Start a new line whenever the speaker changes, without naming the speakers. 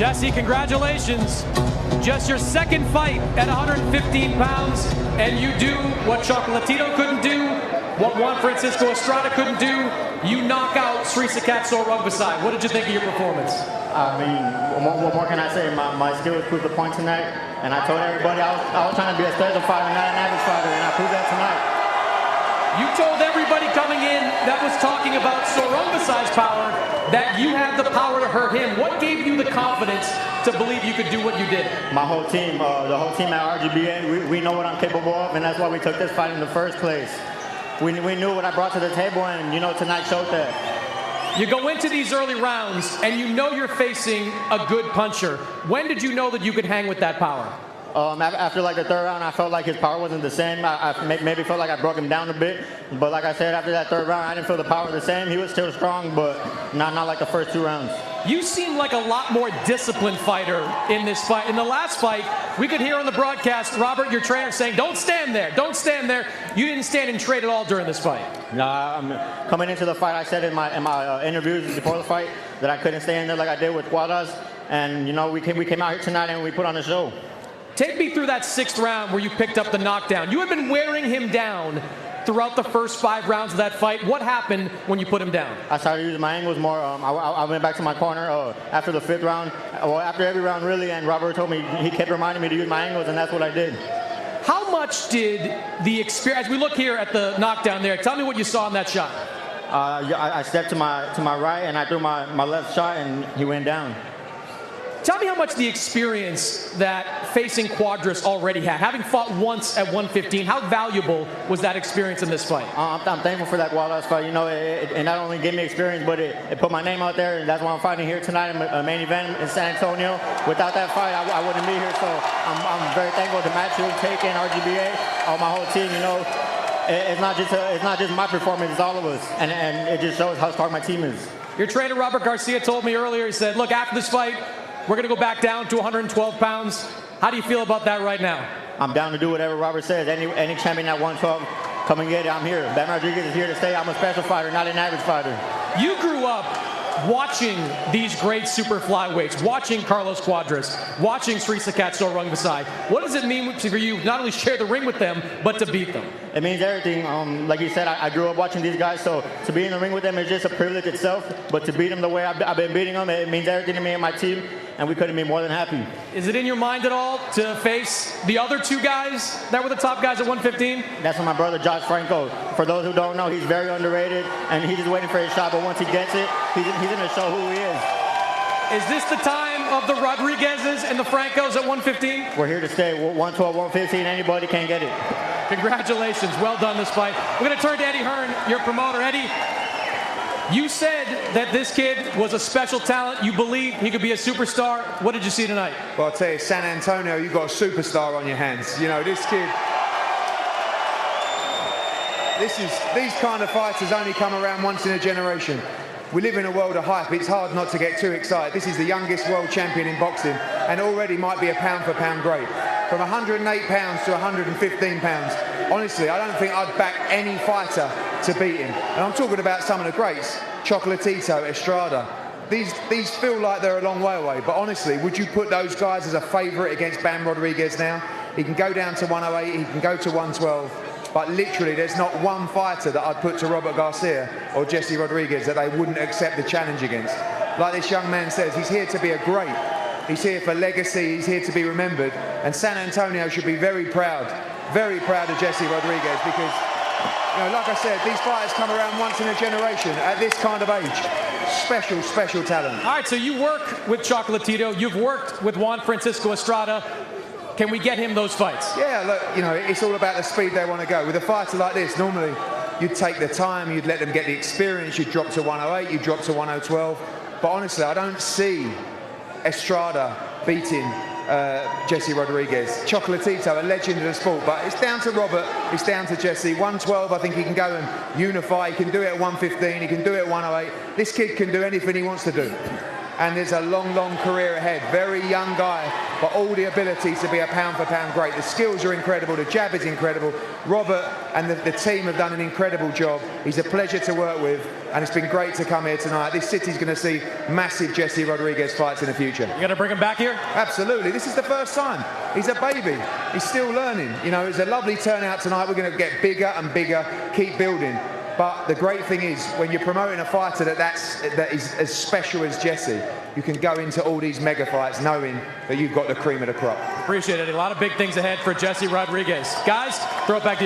Jesse, congratulations. Just your second fight at 115 pounds, and you do what Chocolatito couldn't do, what Juan Francisco Estrada couldn't do. You knock out Srisaket Sor Rungvisai. What did you think of your performance?
I mean, what more can I say? My skills proved the point tonight, and I told everybody I was trying to be a special fighter, not an average fighter, and I proved that tonight.
You told everybody coming in that was talking about Sor Rungvisai's power that you had the power to hurt him. What gave you the confidence to believe you could do what you did?
My whole team, the whole team at RGBA, we know what I'm capable of, and that's why we took this fight in the first place. We knew what I brought to the table, and tonight showed that.
You go into these early rounds, and you know you're facing a good puncher. When did you know that you could hang with that power?
After like the third round, I felt like his power wasn't the same. I maybe felt like I broke him down a bit. But like I said, after that third round, I didn't feel the power the same. He was still strong, but not like the first two rounds.
You seem like a lot more disciplined fighter in this fight. In the last fight, we could hear on the broadcast, Robert, your trainer, saying, don't stand there, don't stand there. You didn't stand and trade at all during this fight.
Nah, coming into the fight, I said in my interviews before the fight that I couldn't stay in there like I did with Guadas. And, we came out here tonight and we put on a show.
Take me through that sixth round where you picked up the knockdown. You had been wearing him down throughout the first 5 rounds of that fight. What happened when you put him down?
I started using my angles more. I went back to my corner after the 5th round. Well, after every round, really, and Robert told me, he kept reminding me to use my angles, and that's what I did.
How much did the experience, as we look here at the knockdown there, tell me what you saw in that shot.
I stepped to my right, and I threw my left shot, and he went down.
Tell me how much the experience that facing Cuadras already had. Having fought once at 115, how valuable was that experience in this fight?
I'm thankful for that Cuadras fight. It not only gave me experience, but it put my name out there, and that's why I'm fighting here tonight in a main event in San Antonio. Without that fight, I wouldn't be here, so I'm very thankful to Matthew, Taken, RGBA, all my whole team. It's not just my performance, it's all of us, and it just shows how strong my team is.
Your trainer, Robert Garcia, told me earlier, he said, look, after this fight, we're going to go back down to 112 pounds. How do you feel about that right now?
I'm down to do whatever Robert says. Any champion at 112, come and get it. I'm here. Ben Rodriguez is here to stay. I'm a special fighter, not an average fighter.
You grew up watching these great super flyweights, watching Carlos Cuadras, watching Srisaket Sor Rungvisai. What does it mean for you not only share the ring with them, but to beat them?
It means everything. Like you said, I grew up watching these guys, so to be in the ring with them is just a privilege itself. But to beat them the way I've been beating them, it means everything to me and my team, and we couldn't be more than happy.
Is it in your mind at all to face the other 2 guys that were the top guys at 115?
That's my brother, Josh Franco. For those who don't know, he's very underrated, and he's just waiting for his shot, but once he gets it, he's going to show who he is.
Is this the time of the Rodriguezes and the Francos at 115?
We're here to stay. 112, 115, anybody can get it.
Congratulations. Well done this fight. We're going to turn to Eddie Hearn, your promoter. Eddie, you said that this kid was a special talent. You believe he could be a superstar. What did you see tonight?
Well, I'll tell you, San Antonio, you've got a superstar on your hands. This kid... These kind of fighters only come around once in a generation. We live in a world of hype. It's hard not to get too excited. This is the youngest world champion in boxing and already might be a pound-for-pound great. From 108 pounds to 115 pounds, honestly, I don't think I'd back any fighter to beat him. And I'm talking about some of the greats, Chocolatito, Estrada. These feel like they're a long way away, but honestly, would you put those guys as a favourite against Ben Rodriguez now? He can go down to 108, he can go to 112. But literally, there's not one fighter that I'd put to Robert Garcia or Jesse Rodriguez that they wouldn't accept the challenge against. Like this young man says, he's here to be a great. He's here for legacy, he's here to be remembered. And San Antonio should be very proud of Jesse Rodriguez because, like I said, these fighters come around once in a generation at this kind of age. Special talent.
All right, so you work with Chocolatito, you've worked with Juan Francisco Estrada. Can we get him those fights?
Yeah, look, it's all about the speed they want to go. With a fighter like this, normally you'd take the time, you'd let them get the experience, you'd drop to 108, you'd drop to 1012. But honestly, I don't see Estrada beating Jesse Rodriguez. Chocolatito, a legend of the sport, but it's down to Robert, it's down to Jesse. 112, I think he can go and unify. He can do it at 115, he can do it at 108. This kid can do anything he wants to do. and there's a long, long career ahead. Very young guy, but all the ability to be a pound-for-pound great. The skills are incredible, the jab is incredible. Robert and the team have done an incredible job. He's a pleasure to work with, and it's been great to come here tonight. This city's going to see massive Jesse Rodriguez fights in the future.
You going to bring him back here?
Absolutely. This is the first time. He's a baby. He's still learning. You know, it's a lovely turnout tonight. We're going to get bigger and bigger, keep building. But the great thing is, when you're promoting a fighter that is as special as Jesse, you can go into all these mega fights knowing that you've got the cream of the crop.
Appreciate it. A lot of big things ahead for Jesse Rodriguez. Guys, throw it back to you.